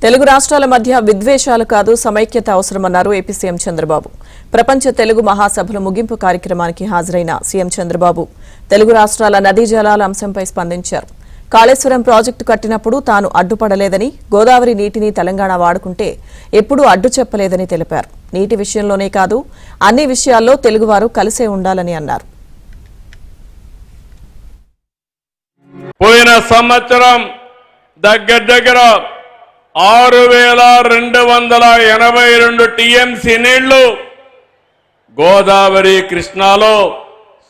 తెలుగు రాష్ట్రాల మధ్య విద్వేషాలు కాదు సమైక్యత అవసరమన్నారు ఏపీ సీఎం చంద్రబాబు. ప్రపంచ తెలుగు మహాసభల ముగింపు కార్యక్రమానికి హాజరైన సీఎం చంద్రబాబు తెలుగు రాష్ట్రాల నదీ జలాల అంశంపై స్పందించారు. కాళేశ్వరం ప్రాజెక్టు కట్టినప్పుడు తాను అడ్డుపడలేదని, గోదావరి నీటిని తెలంగాణ వాడుకుంటే ఎప్పుడూ అడ్డు చెప్పలేదని తెలిపారు. నీటి విషయంలోనే కాదు అన్ని విషయాల్లో తెలుగువారు కలిసే ఉండాలని అన్నారు. పోయిన సంవత్సరం దగ్గర 6282 టీఎంసీ నీళ్లు గోదావరి కృష్ణాలో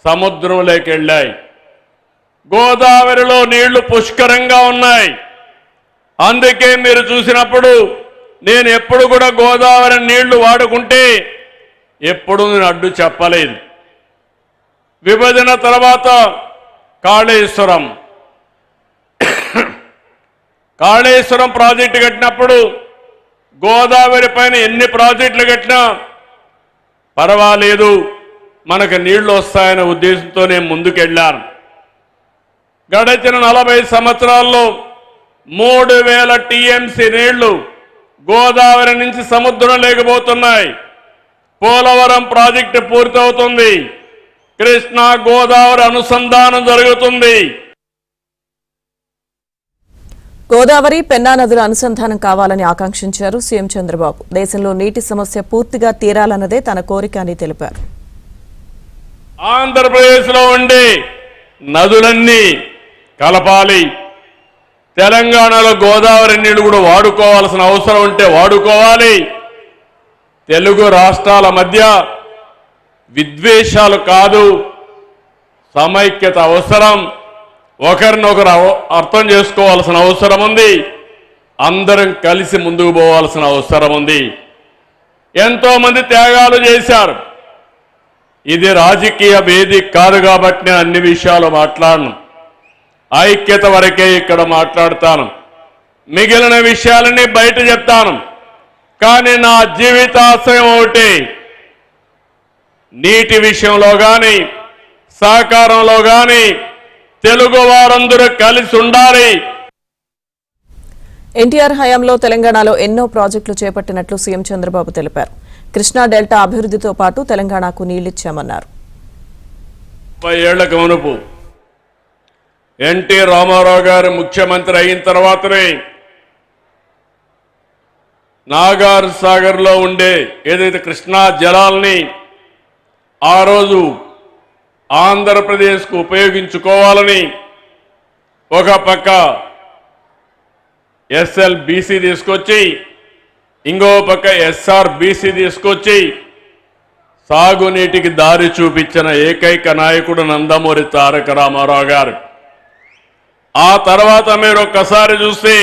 సముద్రంలోకి వెళ్ళాయి. గోదావరిలో నీళ్లు పుష్కరంగా ఉన్నాయి. అందుకే మీరు చూసినప్పుడు నేను ఎప్పుడు కూడా గోదావరి నీళ్లు వాడుకుంటే ఎప్పుడు నేను అడ్డు చెప్పలేదు. విభజన తర్వాత కాళేశ్వరం ప్రాజెక్టు కట్టినప్పుడు గోదావరి పైన ఎన్ని ప్రాజెక్టులు కట్టినా పర్వాలేదు, మనకు నీళ్లు వస్తాయనే ఉద్దేశంతో నేను ముందుకెళ్ళాను. గడిచిన 40 సంవత్సరాల్లో 3000 టీఎంసీ నీళ్లు గోదావరి నుంచి సముద్రం లేకపోతున్నాయి. పోలవరం ప్రాజెక్టు పూర్తవుతుంది. కృష్ణా గోదావరి అనుసంధానం జరుగుతుంది. గోదావరి పెన్నా నదుల అనుసంధానం కావాలని ఆకాంక్షించారు సీఎం చంద్రబాబు. దేశంలో నీటి సమస్య పూర్తిగా తీరాలన్నదే తన కోరిక అని తెలిపారు. ఆంధ్రప్రదేశ్లో ఉండే నదులన్నీ కలపాలి. తెలంగాణలో గోదావరి నీళ్లు కూడా వాడుకోవాల్సిన అవసరం ఉంటే వాడుకోవాలి. తెలుగు రాష్ట్రాల మధ్య విద్వేషాలు కాదు, సమైక్యత అవసరం. ఒకరినొకరు అర్థం చేసుకోవాల్సిన అవసరం ఉంది. అందరం కలిసి ముందుకు పోవాల్సిన అవసరం ఉంది. ఎంతో మంది త్యాగాలు చేశారు. ఇది రాజకీయ వేదిక కాదు కాబట్టి నేను అన్ని విషయాలు మాట్లాడను. ఐక్యత వరకే ఇక్కడ మాట్లాడతాను. మిగిలిన విషయాలన్నీ బయట చెప్తాను. కానీ నా జీవితాశయం ఒకటి, నీటి విషయంలో కానీ సహకారంలో కానీ తెలుగు వారందరూ కలిసి ఉండాలి. ఎన్టీఆర్ హయాంలో తెలంగాణలో ఎన్నో ప్రాజెక్టులు చేపట్టినట్లు సీఎం చంద్రబాబు తెలిపారు. కృష్ణా డెల్టా అభివృద్ధితో పాటు తెలంగాణకు నీళ్లిచ్చామన్నారు. 30 ఏళ్లకు మునుపు ఎన్టీ రామారావు గారు ముఖ్యమంత్రి అయిన తర్వాతనే నాగార్ సాగర్లో ఉండే ఏదైతే కృష్ణా జలాల్ని ఆ రోజు ఆంధ్రప్రదేశ్కు ఉపయోగించుకోవాలని ఒక పక్క ఎస్ఎల్బీసీ తీసుకొచ్చి ఇంకో పక్క ఎస్ఆర్బీసీ తీసుకొచ్చి సాగునీటికి దారి చూపించిన ఏకైక నాయకుడు నందమూరి తారక రామారావు గారు. ఆ తర్వాత మీరు ఒక్కసారి చూస్తే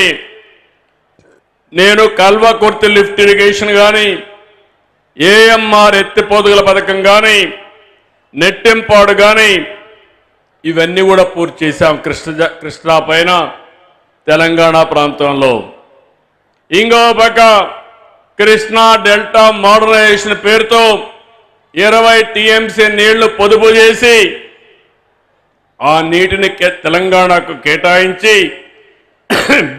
నేను కల్వకుర్తి లిఫ్ట్ ఇరిగేషన్ కానీ, ఏఎంఆర్ ఎత్తిపోతుగల పథకం కానీ, నెట్టెంపాడు కానీ ఇవన్నీ కూడా పూర్తి చేశాం కృష్ణా పైన తెలంగాణ ప్రాంతంలో. ఇంకో పక్క కృష్ణా డెల్టా మోడర్నైజేషన్ పేరుతో 20 టీఎంసీ నీళ్లు పొదుపు చేసి ఆ నీటిని తెలంగాణకు కేటాయించి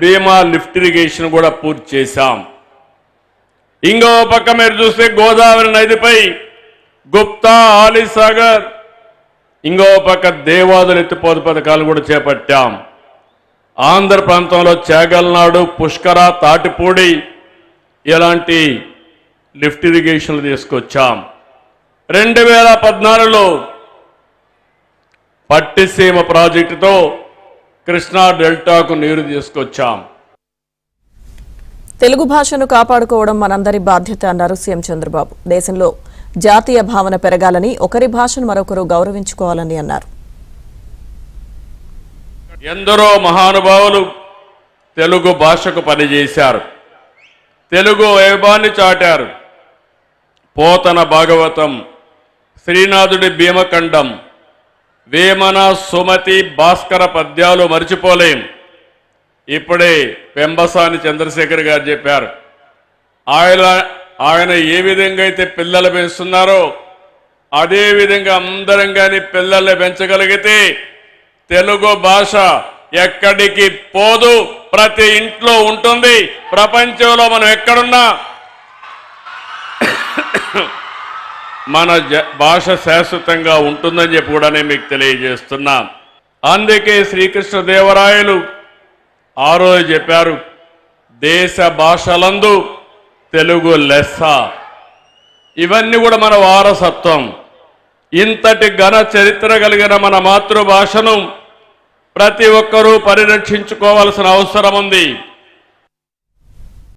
భీమా లిఫ్ట్ ఇరిగేషన్ కూడా పూర్తి చేశాం. ఇంకో పక్క మీరు చూస్తే గోదావరి నదిపై గుప్తా, ఆలీసాగర్, ఇంకో పక్క దేవాదులు ఎత్తిపోతు పథకాలు కూడా చేపట్టాం. ఆంధ్ర ప్రాంతంలో చేగల్నాడు, పుష్కర, తాటిపూడి ఇలాంటి లిఫ్ట్ ఇరిగేషన్లు తీసుకొచ్చాం. 2014లో పట్టిసీమ ప్రాజెక్టుతో కృష్ణా డెల్టాకు నీరు తీసుకొచ్చాం. తెలుగు భాషను కాపాడుకోవడం మనందరి బాధ్యత అన్నారు సీఎం చంద్రబాబు. దేశంలో జాతీయ భావన పెరగాలని, ఒకరి భాషను మరొకరు గౌరవించుకోవాలని అన్నారు. ఎందరో మహానుభావులు తెలుగు భాషకు పనిచేశారు, తెలుగు వైభవాన్ని చాటారు. పోతన భాగవతం, శ్రీనాథుడి భీమఖండం, వేమన, సుమతి, భాస్కర పద్యాలు మర్చిపోలేం. ఇప్పుడే పెంబసాని చంద్రశేఖర్ గారు చెప్పారు, ఆయన ఏ విధంగా అయితే పిల్లలు పెంచుతున్నారో అదే విధంగా అందరం కానీ పిల్లల్ని పెంచగలిగితే తెలుగు భాష ఎక్కడికి పోదు, ప్రతి ఇంట్లో ఉంటుంది. ప్రపంచంలో మనం ఎక్కడున్నా మన భాష శాశ్వతంగా ఉంటుందని చెప్పి కూడా నేను మీకు తెలియజేస్తున్నా. అందుకే శ్రీకృష్ణదేవరాయలు ఆ రోజు చెప్పారు, దేశ భాషలందు తెలుగు లెస్స. ఇవన్నీ కూడా మన వారసత్వం. ఇంతటి ఘన చరిత్ర కలిగిన మన మాతృభాషను ప్రతి ఒక్కరూ పరిరక్షించుకోవాల్సిన అవసరం ఉంది.